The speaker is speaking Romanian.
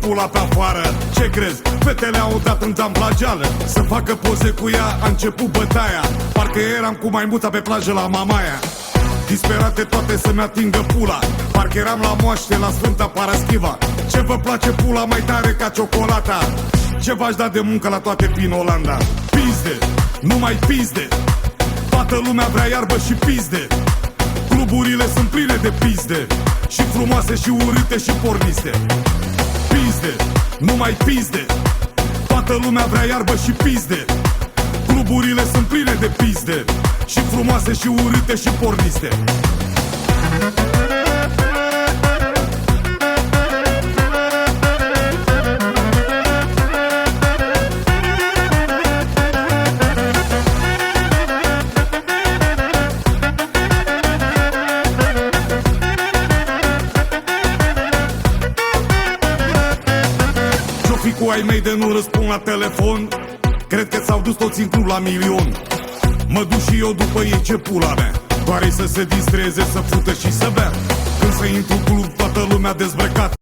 pula pe afară. Ce crezi? Fetele au dat în geam plageală. Să facă poze cu ea, a început bătaia. Parcă eram cu maimuța pe plajă la Mamaia. Disperate toate să-mi atingă pula. Parcă eram la moaște la Sfânta Paraschiva. Ce vă place pula mai tare ca ciocolata? Ce v-aș da de muncă la toate prin Olanda? Pizde, numai pizde. Toată lumea vrea iarbă și pizde. Cluburile sunt pline de pizde. Și frumoase și urâte și porniste. Pizde, numai pizde. Toată lumea vrea iarbă și pizde. Cluburile sunt pline de pizde. Și frumoase și urâte și porniste. Cu ai mei de nu răspund la telefon. Cred că s-au dus toți în club la milion. Mă duc și eu după ei, ce pula mea. Doar ei să se distreze, să fută și să bea. Când să intru în club, toată lumea dezbrăcat.